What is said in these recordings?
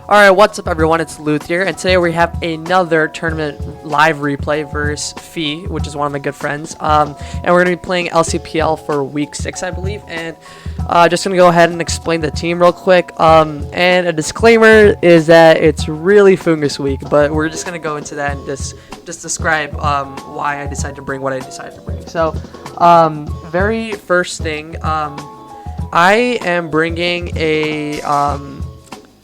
Alright, what's up everyone, it's Luthier, and today we have another tournament live replay versus Fille, which is one of my good friends, and we're going to be playing LCPL for week 6, I believe, and just going to go ahead and explain the team real quick, and a disclaimer is that it's really Fungus week, but we're just going to go into that and just describe why I decided to bring what I decided to bring. So, very first thing, I am bringing a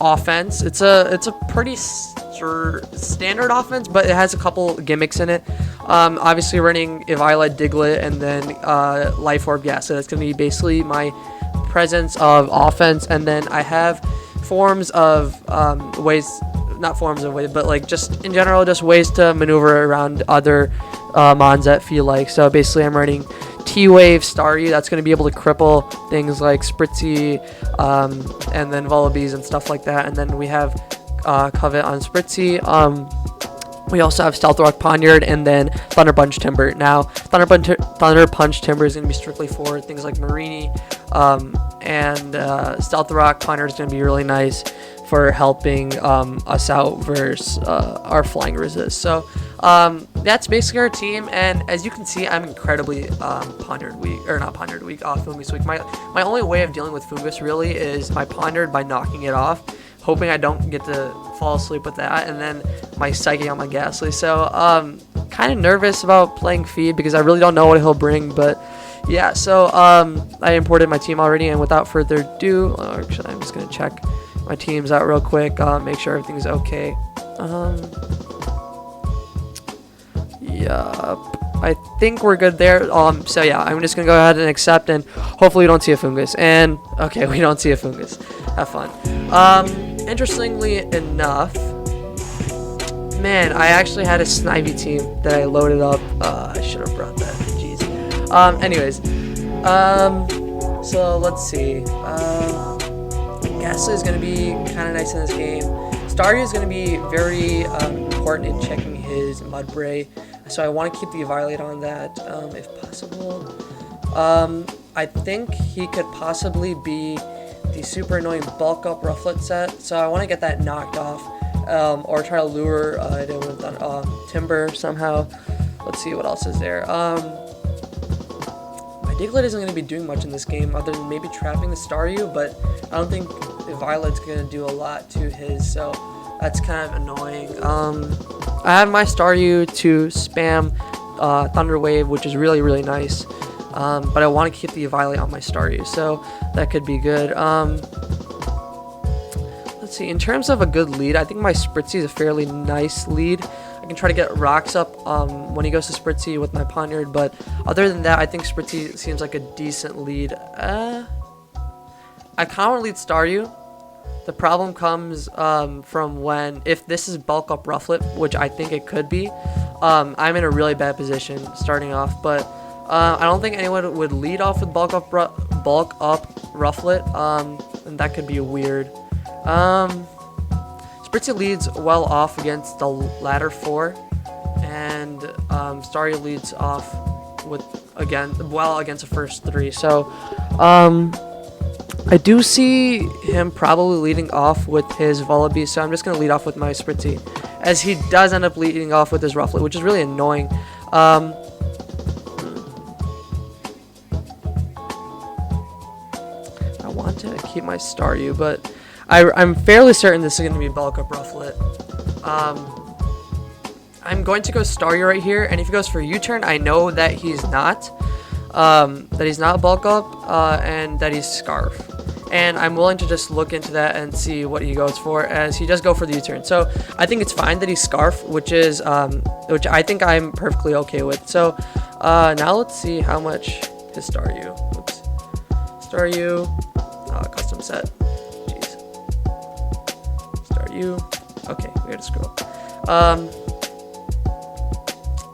offense. It's a pretty standard offense, but it has a couple gimmicks in it. Obviously running Violet, Diglett, and then Life Orb. Yeah, so that's gonna be basically my presence of offense. And then I have forms of ways, not forms of ways, but like just in general, just ways to maneuver around other mons that feel like. So basically, I'm running T-Wave, Staryu. That's going to be able to cripple things like Spritzy, and then Vullabies and stuff like that. And then we have Covet on Spritzy. We also have Stealth Rock, Poniard, and then Thunder Punch Timber. Now, Thunder Punch Timber is going to be strictly for things like Marini, and Stealth Rock, Poniard is going to be really nice for helping us out versus our flying resist. So that's basically our team, and as you can see, I'm incredibly Fungus weak. My only way of dealing with Fungus really is my Poniard by knocking it off, hoping I don't get to fall asleep with that, and then my Psychic on my Ghastly. So kind of nervous about playing Fille because I really don't know what he'll bring, but yeah. So I imported my team already, and without further ado, actually I'm just gonna check my team's out real quick, make sure everything's okay. Yup, I think we're good there. So yeah, I'm just gonna go ahead and accept, and hopefully we don't see a Fungus. And okay, we don't see a Fungus. Have fun. Interestingly enough, man, I actually had a Snivy team that I loaded up. I should have brought that. Jeez. Anyways, so let's see. Ghastly is going to be kind of nice in this game. Staryu is going to be very important in checking his Mudbray, so I want to keep the Violet on that if possible. I think he could possibly be the super annoying bulk up Rufflet set, so I want to get that knocked off, or try to lure it in with Timber somehow. Let's see what else is there. My Diglett isn't going to be doing much in this game other than maybe trapping the Staryu, but I don't think Violet's going to do a lot to his, so that's kind of annoying. I have my Staryu to spam Thunder Wave, which is really, really nice, but I want to keep the Violet on my Staryu, so that could be good. Let's see, in terms of a good lead, I think my Spritzy is a fairly nice lead. I can try to get rocks up when he goes to Spritzy with my Poniard, but other than that, I think Spritzy seems like a decent lead. I kind of want to lead Staryu. The problem comes from if this is bulk up Rufflet, which I think it could be, I'm in a really bad position starting off, but I don't think anyone would lead off with bulk up Rufflet, and that could be weird. Spritzy leads well off against the latter 4, and Staryu leads off well against the first 3. So I do see him probably leading off with his Vullaby, so I'm just going to lead off with my Spritzy, as he does end up leading off with his Rufflet, which is really annoying. I want to keep my Staryu, but I'm fairly certain this is going to be bulk up Rufflet. I'm going to go Staryu right here, and if he goes for U-turn, I know that he's not. That he's not bulk up, and that he's Scarf. And I'm willing to just look into that and see what he goes for, as he does go for the U-turn. So I think it's fine that he's Scarf, which I think I'm perfectly okay with. So now let's see how much his Staryu. Oops. Staryu, custom set. Jeez. Staryu. Okay, we gotta scroll.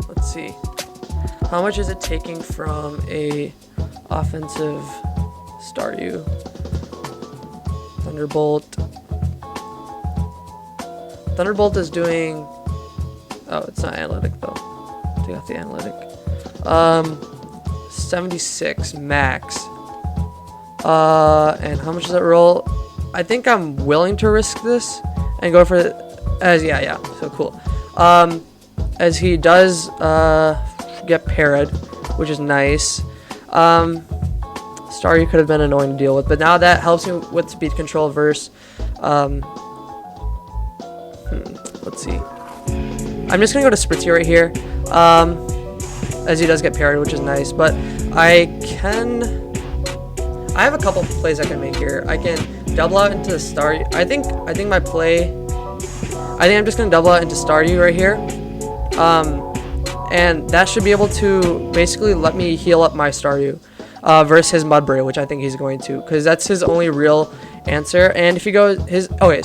Let's see. How much is it taking from a offensive Staryu? Thunderbolt is doing. Oh, it's not analytic though. Take off the analytic. 76 max. And how much does that roll? I think I'm willing to risk this and go for yeah. So cool. As he does get parried, which is nice. Staryu could have been annoying to deal with, but now that helps me with speed control versus let's see. I'm just gonna go to Spritzy right here, as he does get parried, which is nice. But I have a couple plays I can make here. I can double out into the Staryu. I think my play. I think I'm just gonna double out into Staryu right here, and that should be able to basically let me heal up my Staryu versus his Mudbray, which I think he's going to, because that's his only real answer. And if he goes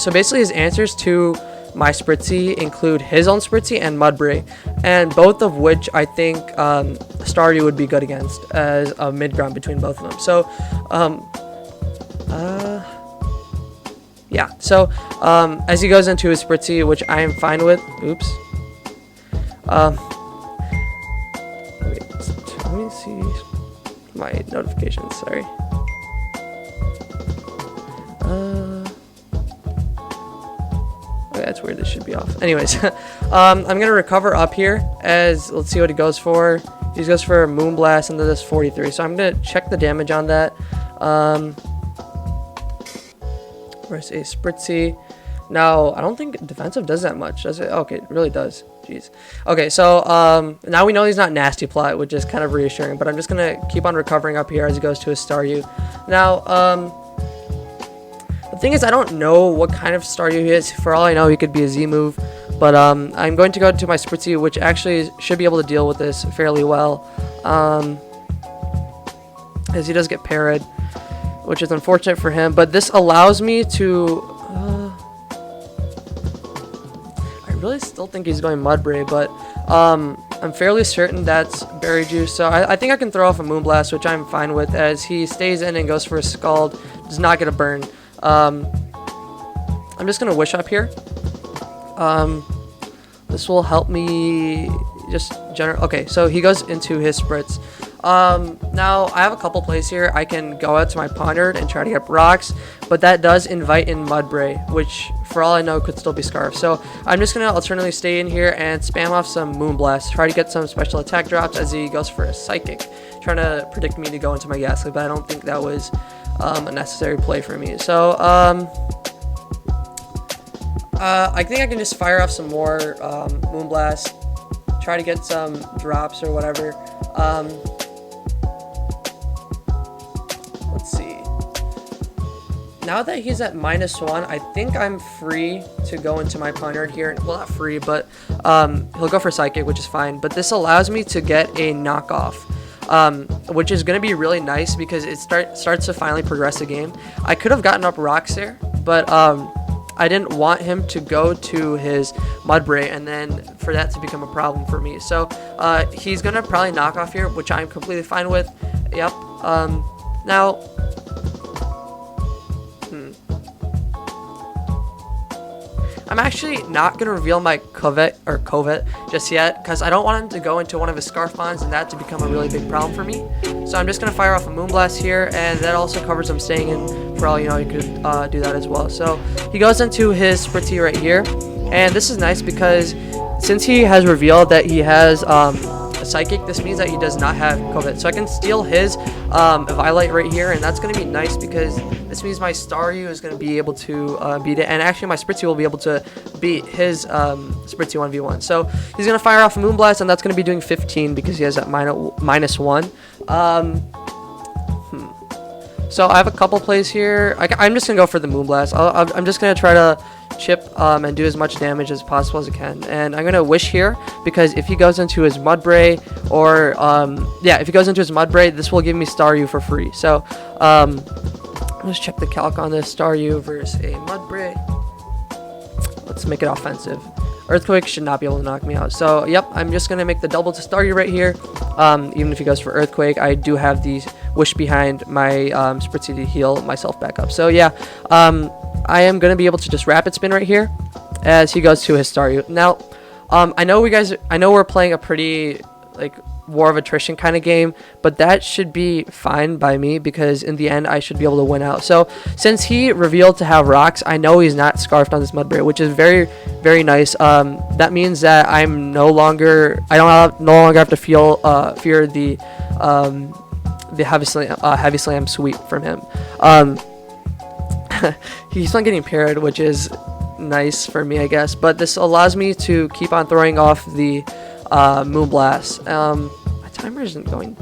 so basically his answers to my Spritzy include his own Spritzy and Mudbray, and both of which I think Staryu would be good against as a mid ground between both of them. So yeah, so as he goes into his Spritzy, which I am fine with. Oops. Wait, let me see my notifications. Sorry. Okay, that's weird. This should be off. Anyways, I'm gonna recover up here. As let's see what he goes for. He goes for a Moonblast into this 43. So I'm gonna check the damage on that. Where's a Spritzy? Now I don't think defensive does that much, does it? Okay, it really does. Jeez. Okay, so now we know he's not Nasty Plot, which is kind of reassuring. But I'm just gonna keep on recovering up here as he goes to his Staryu. Now, the thing is, I don't know what kind of Staryu he is. For all I know, he could be a Z move. But I'm going to go to my Spritzy, which actually should be able to deal with this fairly well, as he does get parried, which is unfortunate for him. But this allows me to. I really still think he's going Mudbray, but I'm fairly certain that's Berry Juice. So I think I can throw off a Moonblast, which I'm fine with, as he stays in and goes for a Scald. Does not get a burn. I'm just gonna Wish Up here. This will help me just okay, so he goes into his Spritz. Now I have a couple plays here. I can go out to my Pondard and try to get rocks, but that does invite in Mudbray, which for all I know could still be Scarf. So I'm just gonna alternately stay in here and spam off some Moonblast, try to get some special attack drops as he goes for a Psychic, trying to predict me to go into my Ghastly, but I don't think that was a necessary play for me. So I think I can just fire off some more Moonblast, try to get some drops or whatever. Let's see. Now that he's at -1, I think I'm free to go into my Pondard here. Well, not free, but he'll go for Psychic, which is fine. But this allows me to get a knockoff, which is going to be really nice because it starts to finally progress the game. I could have gotten up rocks there, but I didn't want him to go to his Mudbray and then for that to become a problem for me. So he's going to probably knock off here, which I'm completely fine with. Yep. Now, I'm actually not going to reveal my Covet just yet, because I don't want him to go into one of his Scarf Bonds and that to become a really big problem for me. So I'm just going to fire off a Moonblast here, and that also covers him staying in. For all you know, you could do that as well. So he goes into his Spritzy right here, and this is nice because since he has revealed that he has a Psychic, this means that he does not have Covet. So I can steal his Eviolite right here, and that's going to be nice because this means my Staryu is going to be able to beat it, and actually my Spritzy will be able to beat his Spritzy 1v1. So he's going to fire off a Moonblast, and that's going to be doing 15 because he has that -1. So I have a couple plays here. I'm just going to go for the Moonblast. I'm just going to try to chip and do as much damage as possible as I can. And I'm going to Wish here because if he goes into his Mudbray, or if he goes into his Mudbray, this will give me Staryu for free. So let's check the calc on this. Staryu versus a Mudbray. Let's make it offensive. Earthquake should not be able to knock me out. So, yep, I'm just going to make the double to Staryu right here. Even if he goes for Earthquake, I do have the Wish behind my Spritzy to heal myself back up. So, yeah, I am going to be able to just Rapid Spin right here as he goes to his Staryu. Now, I know we're playing a pretty, war of attrition kind of game, but that should be fine by me because in the end I should be able to win out. So since he revealed to have rocks, I know he's not scarfed on this Mudbray, which is very, very nice. That means that I no longer have to fear the heavy slam sweep from him. He's not getting parried, which is nice for me, I guess, but this allows me to keep on throwing off the Moonblast. My timer isn't going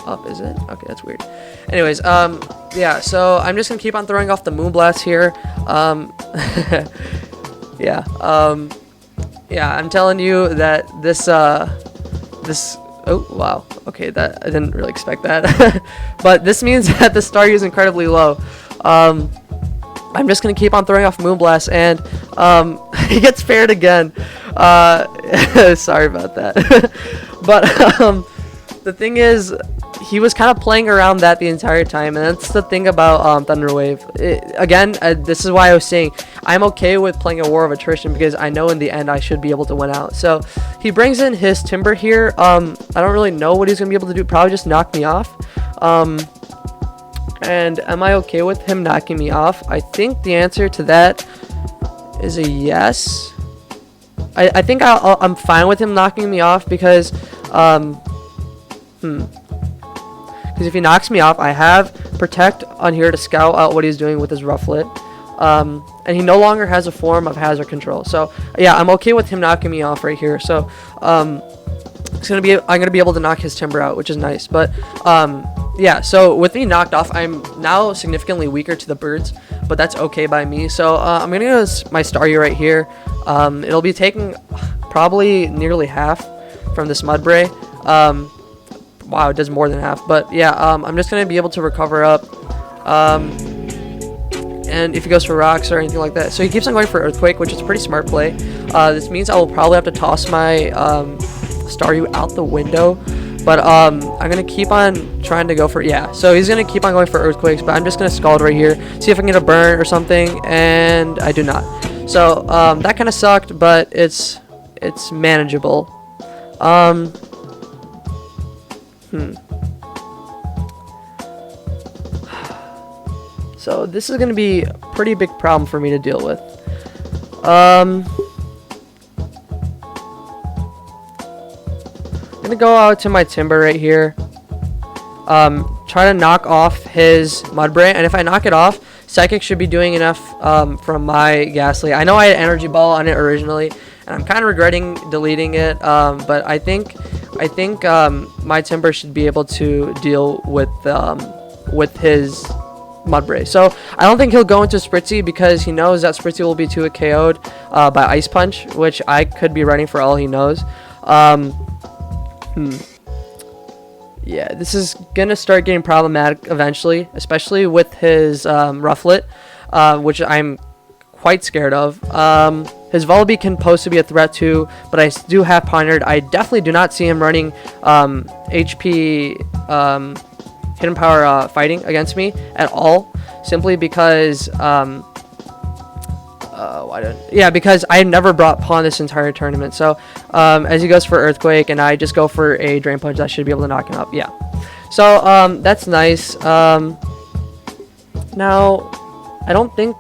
up, is it? Okay, that's weird. Anyways, yeah, so I'm just gonna keep on throwing off the Moonblast here. Yeah, I'm telling you that this oh wow, okay, that I didn't really expect that. But this means that the star is incredibly low. I'm just gonna keep on throwing off Moonblast, and he gets paired again. Sorry about that. But the thing is, he was kind of playing around that the entire time, and that's the thing about Thunderwave. This is why I was saying I'm okay with playing a war of attrition because I know in the end I should be able to win out. So he brings in his Timber here. I don't really know what he's gonna be able to do. Probably just knock me off. And am I okay with him knocking me off? I think the answer to that is a yes. I think I'm fine with him knocking me off because if he knocks me off, I have Protect on here to scout out what he's doing with his Rufflet. And he no longer has a form of Hazard Control. So yeah, I'm okay with him knocking me off right here. So I'm gonna be able to knock his Timber out, which is nice. But yeah, so with me knocked off, I'm now significantly weaker to the birds, but that's okay by me. So I'm gonna use my Staryu right here. It'll be taking probably nearly half from this Mudbray. Wow, it does more than half, but yeah, I'm just gonna be able to recover up. And if he goes for rocks or anything like that, so he keeps on going for Earthquake, which is a pretty smart play. This means I will probably have to toss my Staryu out the window. But I'm gonna keep on trying to go for, yeah, so he's gonna keep on going for Earthquakes, but I'm just gonna Scald right here, see if I can get a burn or something, and I do not. So that kind of sucked, but it's manageable. So this is gonna be a pretty big problem for me to deal with. I'm gonna go out to my Timber right here, try to knock off his Mudbray, and if I knock it off, Psychic should be doing enough from my Ghastly. I know I had Energy Ball on it originally, and I'm kind of regretting deleting it, but I think my Timber should be able to deal with his Mudbray. So I don't think he'll go into Spritzy because he knows that Spritzy will be 2 KO'd by Ice Punch, which I could be running for all he knows. Yeah, this is gonna start getting problematic eventually, especially with his Rufflet, which I'm quite scared of. His Vullaby can pose to be a threat too, but I do have Poniard. I definitely do not see him running HP Hidden Power fighting against me at all, simply because because I never brought Pawn this entire tournament. So as he goes for Earthquake and I just go for a Drain Punch, I should be able to knock him up. Yeah, so that's nice. Now I don't think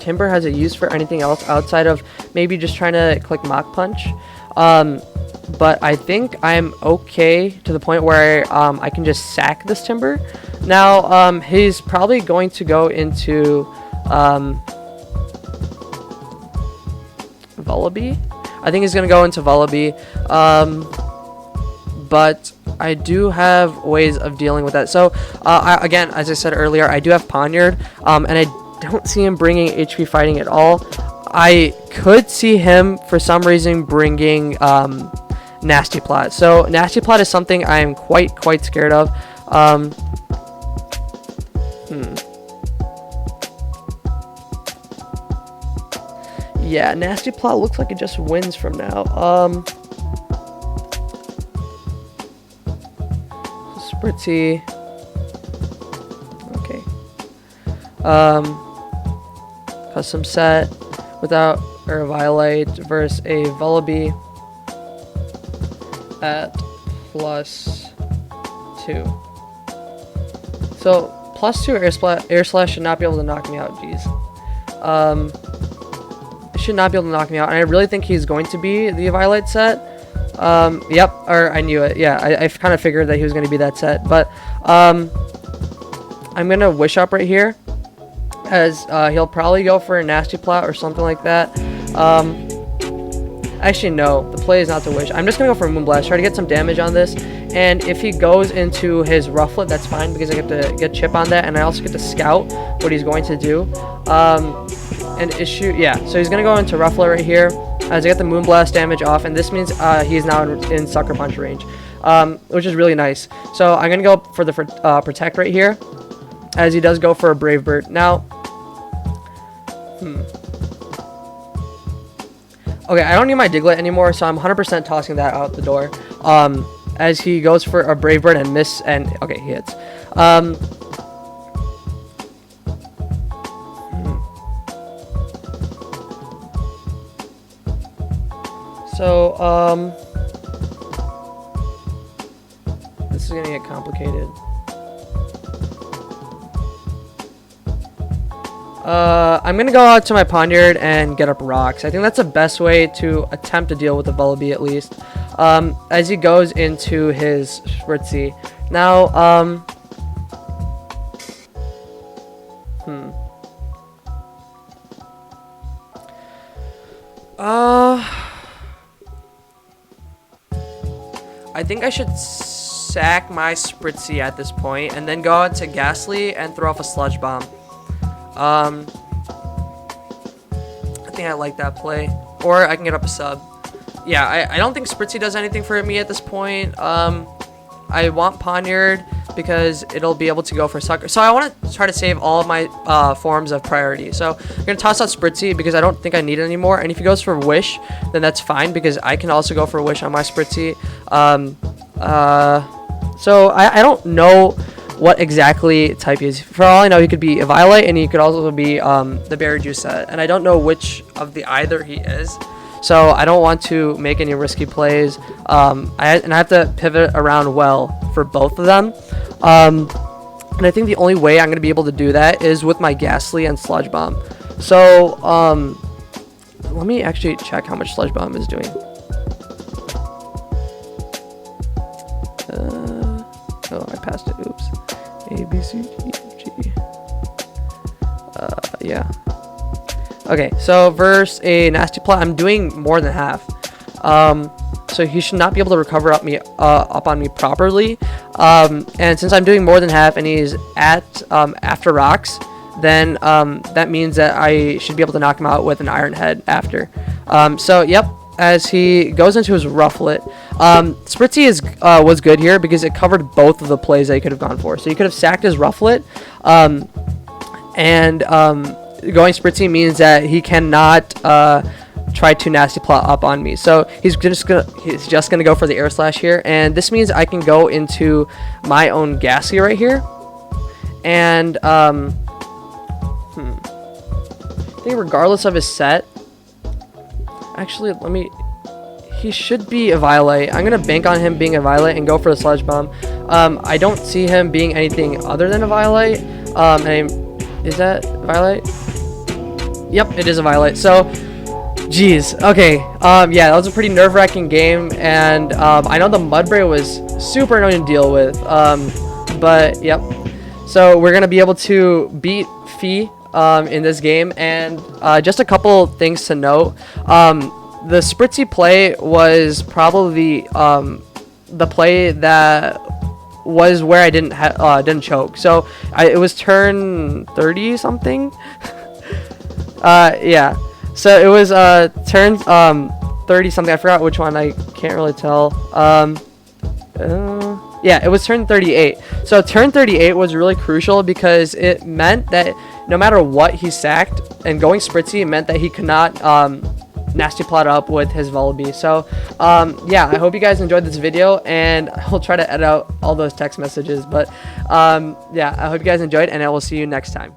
Timber has a use for anything else outside of maybe just trying to click Mach Punch, but I think I'm okay to the point where I can just sack this Timber. Now he's probably going to go into Vullaby. I think he's going to go into Vullaby, but I do have ways of dealing with that. So again, as I said earlier, I do have Poniard, and I don't see him bringing HP fighting at all. I could see him for some reason bringing Nasty Plot. So Nasty Plot is something I am quite scared of. Yeah, Nasty Plot looks like it just wins from now. Spritzy. Okay. Custom set without or Violate versus a Vullaby at plus 2. So +2 air slash should not be able to knock me out. Jeez. It should not be able to knock me out, and I really think he's going to be the Violite set. Yep, or I knew it. Yeah, I kind of figured that he was going to be that set, but I'm gonna wish up right here, as he'll probably go for a Nasty Plot or something like that. Actually, no, the play is not to wish. I'm just gonna go for a Moonblast, try to get some damage on this, and if he goes into his Rufflet, that's fine because I get to get chip on that, and I also get to scout what he's going to do. And issue, yeah, so he's gonna go into Rufflet right here as I get the Moonblast damage off, and this means he's now in Sucker Punch range, which is really nice. So I'm gonna go for the Protect right here, as he does go for a Brave Bird. Now, okay, I don't need my Diglett anymore, so I'm 100% tossing that out the door. As he goes for a Brave Bird and miss, and okay, he hits. So, this is gonna get complicated. I'm gonna go out to my Poniard and get up rocks. I think that's the best way to attempt to deal with the Vullaby, at least. As he goes into his Spritzy. Now, I think I should sack my Spritzy at this point and then go out to Ghastly and throw off a Sludge Bomb. I think I like that play. Or I can get up a sub. Yeah, I don't think Spritzy does anything for me at this point. I want Poniard because it'll be able to go for Sucker. So I want to try to save all of my forms of priority. So I'm going to toss out Spritzy because I don't think I need it anymore. And if he goes for Wish, then that's fine because I can also go for Wish on my Spritzy. So I don't know what exactly type he is. For all I know, he could be a Violet and he could also be the Berry Juice set. And I don't know which of the either he is. So I don't want to make any risky plays. I have to pivot around well for both of them. And I think the only way I'm going to be able to do that is with my Ghastly and Sludge Bomb. So let me actually check how much Sludge Bomb is doing. Oh, I passed it. Oops. A, B, C, D, F, G. Yeah. Okay, so versus a Nasty Plot, I'm doing more than half. So he should not be able to recover up on me properly. And since I'm doing more than half and he's at after rocks, then that means that I should be able to knock him out with an Iron Head after. So yep, as he goes into his Rufflet, Spritzy was good here because it covered both of the plays that he could have gone for. So he could have sacked his Rufflet, and going Spritzy means that he cannot try to Nasty Plot up on me. So he's just gonna go for the Air Slash here, and this means I can go into my own Ghastly right here, and I think regardless of his set, actually he should be a Violet. I'm gonna bank on him being a Violet and go for the Sludge Bomb. I don't see him being anything other than a Violet. Is that Violet? Yep, it is a Violet. So, geez. Okay. Yeah, that was a pretty nerve-wracking game, and I know the Mudbray was super annoying to deal with. But yep. So we're gonna be able to beat Fille in this game, and just a couple things to note. The Spritzy play was probably the play that was where I didn't choke. So it was turn 30 something. Yeah. So it was turn 30 something. I forgot which one. I can't really tell. Yeah, it was turn 38. So turn 38 was really crucial because it meant that no matter what he sacked, and going Spritzy meant that he could not Nasty Plot up with his Vullaby. So yeah, I hope you guys enjoyed this video, and I'll try to edit out all those text messages. But yeah, I hope you guys enjoyed, and I will see you next time.